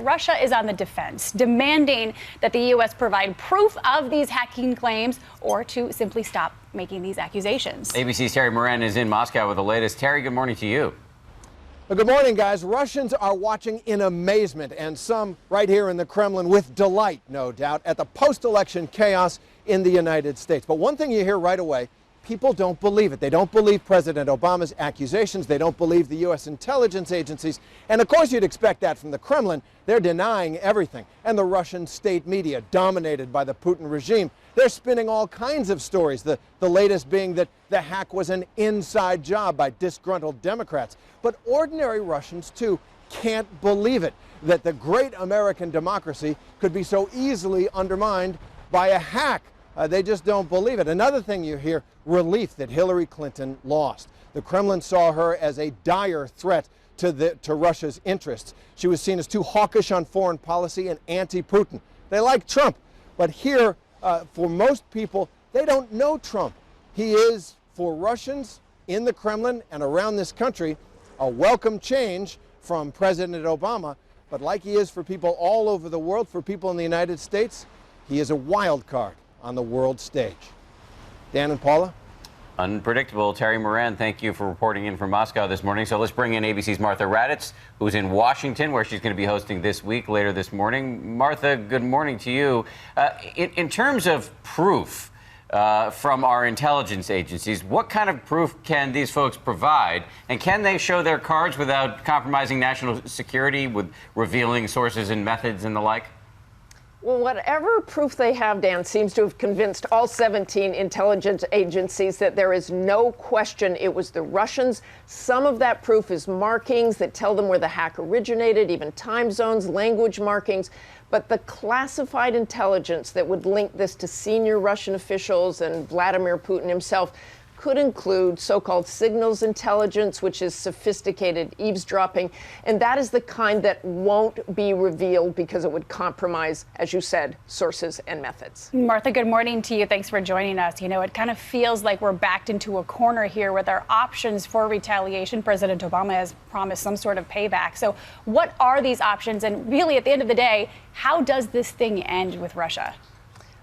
Russia is on the defense, demanding that the U.S. provide proof of these hacking claims or to simply stop making these accusations. ABC's Terry Moran is in Moscow with the latest. Terry, good morning to you. Well, good morning, guys. Russians are watching in amazement, and some right here in the Kremlin with delight, no doubt, at the post-election chaos in the United States. But one thing you hear right away, people don't believe it. They don't believe President Obama's accusations. They don't believe the U.S. intelligence agencies. And of course, you'd expect that from the Kremlin. They're denying everything. And the Russian state media, dominated by the Putin regime, they're spinning all kinds of stories, the latest being that the hack was an inside job by disgruntled Democrats. But ordinary Russians, too, can't believe it, that the great American democracy could be so easily undermined by a hack. They just don't believe it. Another thing you hear, relief that Hillary Clinton lost. The Kremlin saw her as a dire threat to Russia's interests. She was seen as too hawkish on foreign policy and anti-Putin. They like Trump, but here, for most people, they don't know Trump. He is, for Russians in the Kremlin and around this country, a welcome change from President Obama, but like he is for people all over the world, for people in the United States, he is a wild card on the world stage. Dan and Paula? Unpredictable. Terry Moran, thank you for reporting in from Moscow this morning. So let's bring in ABC's Martha Raddatz, who's in Washington, where she's going to be hosting This Week later this morning. Martha, good morning to you. In terms of proof from our intelligence agencies, what kind of proof can these folks provide? And can they show their cards without compromising national security with revealing sources and methods and the like? Well, whatever proof they have, Dan, seems to have convinced all 17 intelligence agencies that there is no question it was the Russians. Some of that proof is markings that tell them where the hack originated, even time zones, language markings. But the classified intelligence that would link this to senior Russian officials and Vladimir Putin himself could include so-called signals intelligence, which is sophisticated eavesdropping. And that is the kind that won't be revealed because it would compromise, as you said, sources and methods. Martha, good morning to you. Thanks for joining us. You know, it kind of feels like we're backed into a corner here with our options for retaliation. President Obama has promised some sort of payback. So what are these options? And really, at the end of the day, how does this thing end with Russia?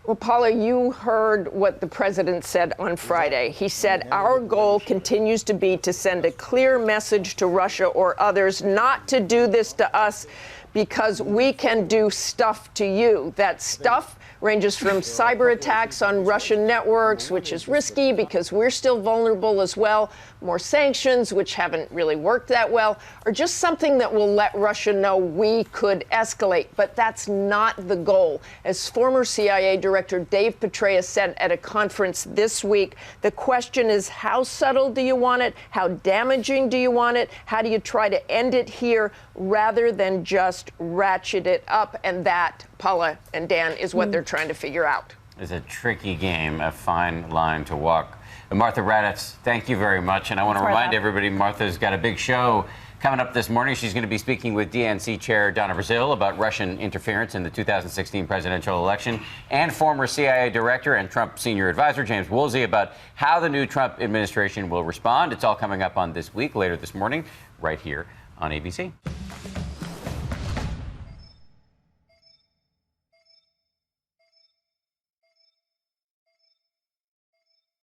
Well, Paula, you heard what the president said on Friday. He said, our goal continues to be to send a clear message to Russia or others not to do this to us because we can do stuff to you. That stuff ranges from cyber attacks on Russian networks, which is risky because we're still vulnerable as well, more sanctions, which haven't really worked that well, or just something that will let Russia know we could escalate. But that's not the goal. As former CIA Director Dave Petraeus said at a conference this week, the question is, how subtle do you want it? How damaging do you want it? How do you try to end it here rather than just ratchet it up? And that, Paula and Dan, is what they're trying to figure out. It's a tricky game, a fine line to walk. Martha Raddatz, thank you very much. And I want to remind everybody, Martha's got a big show coming up this morning. She's going to be speaking with DNC Chair Donna Brazile about Russian interference in the 2016 presidential election, and former CIA Director and Trump Senior Advisor James Woolsey about how the new Trump administration will respond. It's all coming up on This Week later this morning, right here on ABC.